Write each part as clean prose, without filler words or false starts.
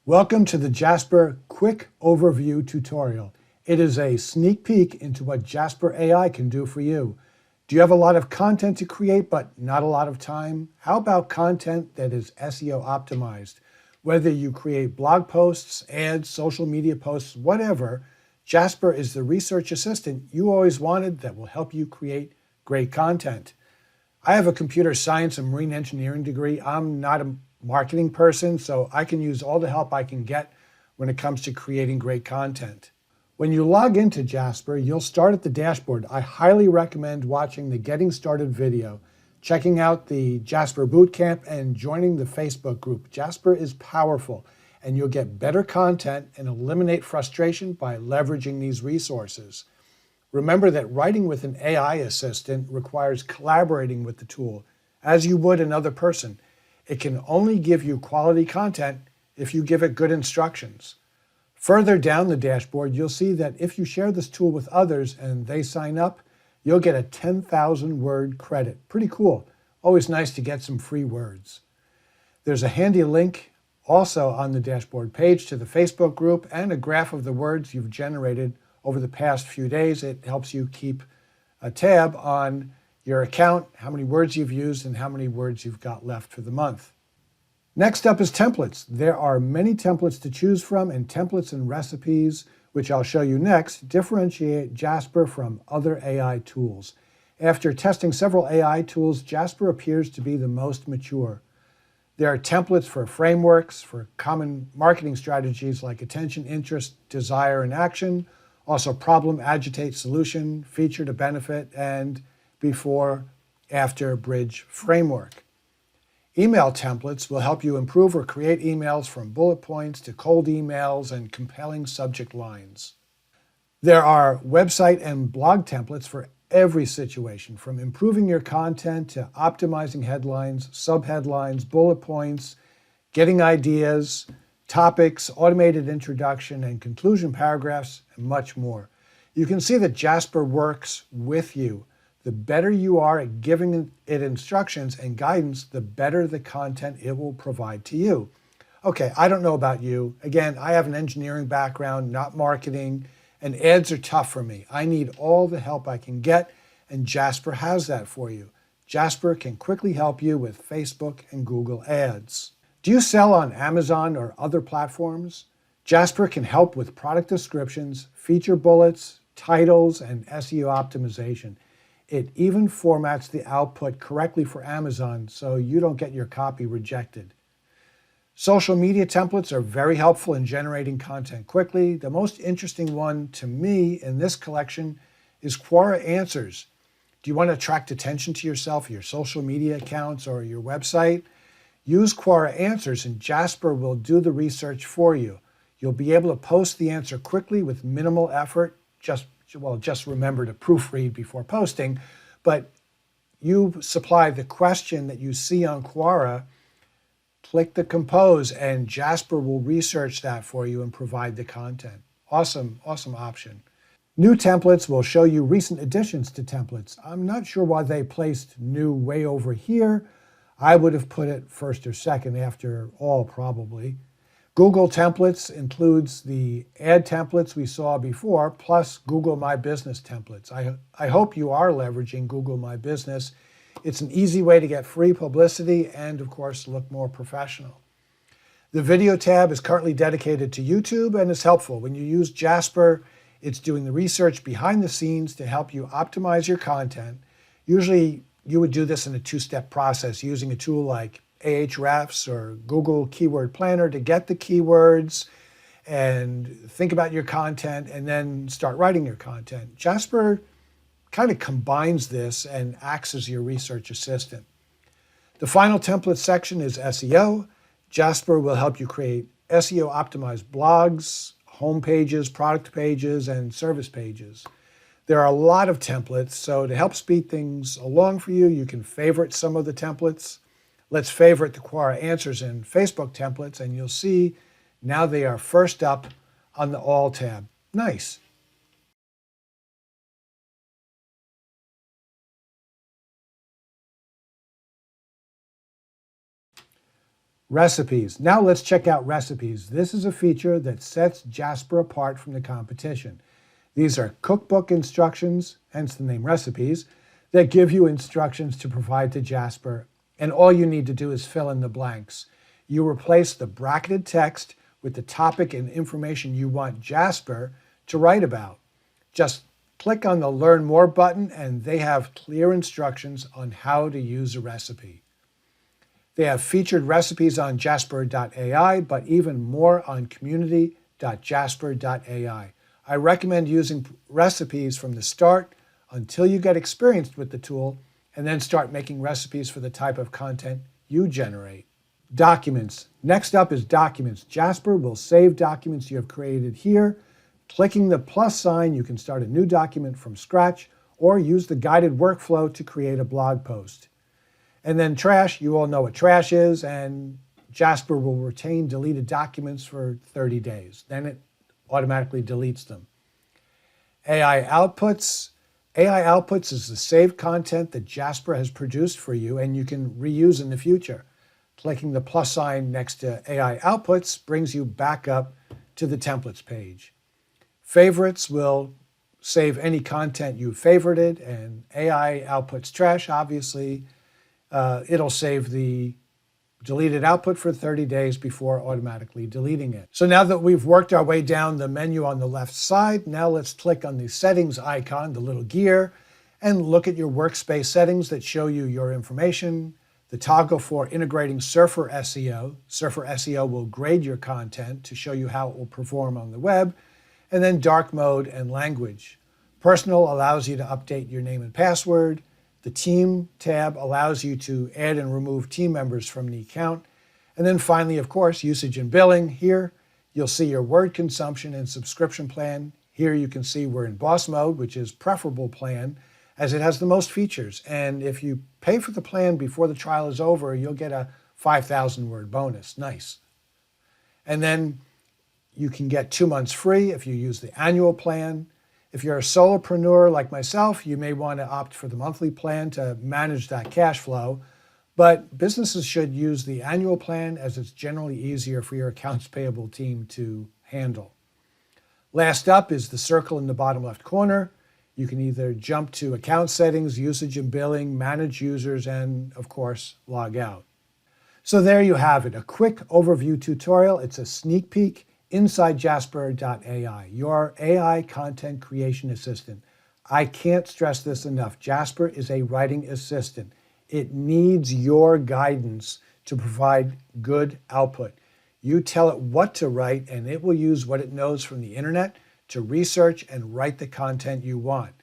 Welcome to the Jasper Quick Overview tutorial. It is a sneak peek into what Jasper AI can do for you. Do you have a lot of content to create but not a lot of time? How about content that is SEO optimized? Whether you create blog posts, ads, social media posts, whatever, Jasper is the research assistant you always wanted that will help you create great content. I have a computer science and marine engineering degree. I'm not a marketing person, so I can use all the help I can get when it comes to creating great content. When you log into Jasper, you'll start at the dashboard. I highly recommend watching the Getting Started video, checking out the Jasper Bootcamp, and joining the Facebook group. Jasper is powerful, and you'll get better content and eliminate frustration by leveraging these resources. Remember that writing with an AI assistant requires collaborating with the tool, as you would another person. It can only give you quality content if you give it good instructions. Further down the dashboard, you'll see that if you share this tool with others and they sign up, you'll get a 10,000 word credit. Pretty cool. Always nice to get some free words. There's a handy link also on the dashboard page to the Facebook group and a graph of the words you've generated over the past few days. It helps you keep a tab on your account, how many words you've used, and how many words you've got left for the month. Next up is templates. There are many templates to choose from, and templates and recipes, which I'll show you next, differentiate Jasper from other AI tools. After testing several AI tools, Jasper appears to be the most mature. There are templates for frameworks, for common marketing strategies like attention, interest, desire, and action, also problem, agitate, solution, feature to benefit, and before, after, bridge framework. Email templates will help you improve or create emails from bullet points to cold emails and compelling subject lines. There are website and blog templates for every situation, from improving your content to optimizing headlines, subheadlines, bullet points, getting ideas, topics, automated introduction and conclusion paragraphs, and much more. You can see that Jasper works with you. The better you are at giving it instructions and guidance, the better the content it will provide to you. Okay, I don't know about you. Again, I have an engineering background, not marketing, and ads are tough for me. I need all the help I can get, and Jasper has that for you. Jasper can quickly help you with Facebook and Google ads. Do you sell on Amazon or other platforms? Jasper can help with product descriptions, feature bullets, titles, and SEO optimization. It even formats the output correctly for Amazon so you don't get your copy rejected. Social media templates are very helpful in generating content quickly. The most interesting one to me in this collection is Quora Answers. Do you want to attract attention to yourself, your social media accounts, or your website? Use Quora Answers and Jasper will do the research for you. You'll be able to post the answer quickly with minimal effort. Just remember to proofread before posting, but you supply the question that you see on Quora, click the compose, and Jasper will research that for you and provide the content. Awesome option. New templates will show you recent additions to templates. I'm not sure why they placed new way over here. I would have put it first or second after all, probably. Google Templates includes the ad templates we saw before, plus Google My Business templates. I hope you are leveraging Google My Business. It's an easy way to get free publicity and, of course, look more professional. The video tab is currently dedicated to YouTube and is helpful. When you use Jasper, it's doing the research behind the scenes to help you optimize your content. Usually, you would do this in a two-step process using a tool like Ahrefs or Google Keyword Planner to get the keywords and think about your content and then start writing your content. Jasper kind of combines this and acts as your research assistant. The final template section is SEO. Jasper will help you create SEO optimized blogs, home pages, product pages, and service pages. There are a lot of templates, so to help speed things along for you, you can favorite some of the templates. Let's favorite the Quora Answers and Facebook templates, and you'll see now they are first up on the All tab. Nice. Recipes. Now let's check out recipes. This is a feature that sets Jasper apart from the competition. These are cookbook instructions, hence the name recipes, that give you instructions to provide to Jasper, and all you need to do is fill in the blanks. You replace the bracketed text with the topic and information you want Jasper to write about. Just click on the Learn More button and they have clear instructions on how to use a recipe. They have featured recipes on Jasper.ai, but even more on community.jasper.ai. I recommend using recipes from the start until you get experienced with the tool, and then start making recipes for the type of content you generate. Documents. Next up is documents. Jasper will save documents you have created here. Clicking the plus sign, you can start a new document from scratch or use the guided workflow to create a blog post. And then trash, you all know what trash is, and Jasper will retain deleted documents for 30 days. Then it automatically deletes them. AI outputs. AI outputs is the saved content that Jasper has produced for you and you can reuse in the future. Clicking the plus sign next to AI outputs brings you back up to the templates page. Favorites will save any content you favorited, and AI outputs trash, obviously. It'll save the deleted output for 30 days before automatically deleting it. So now that we've worked our way down the menu on the left side, now let's click on the settings icon, the little gear, and look at your workspace settings that show you your information. The toggle for integrating Surfer SEO. Surfer SEO will grade your content to show you how it will perform on the web. And then dark mode and language. Personal allows you to update your name and password. The team tab allows you to add and remove team members from the account. And then finally, of course, usage and billing. Here, you'll see your word consumption and subscription plan. Here you can see we're in boss mode, which is preferable plan, as it has the most features. And if you pay for the plan before the trial is over, you'll get a 5,000 word bonus. Nice. And then you can get 2 months free if you use the annual plan. If you're a solopreneur like myself, you may want to opt for the monthly plan to manage that cash flow. But businesses should use the annual plan as it's generally easier for your accounts payable team to handle. Last up is the circle in the bottom left corner. You can either jump to account settings, usage and billing, manage users, and of course, log out. So there you have it, a quick overview tutorial. It's a sneak peek inside Jasper.ai, your AI content creation assistant. I can't stress this enough. Jasper is a writing assistant. It needs your guidance to provide good output. You tell it what to write, and it will use what it knows from the internet to research and write the content you want.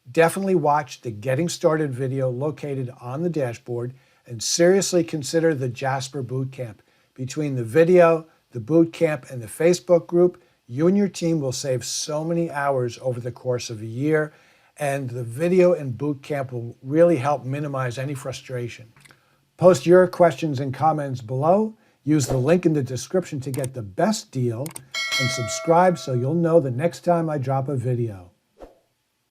Definitely watch the Getting Started video located on the dashboard, and seriously consider the Jasper Bootcamp. Between the video, the bootcamp, and the Facebook group, you and your team will save so many hours over the course of a year, and the video and bootcamp will really help minimize any frustration. Post your questions and comments below. Use the link in the description to get the best deal, and subscribe so you'll know the next time I drop a video.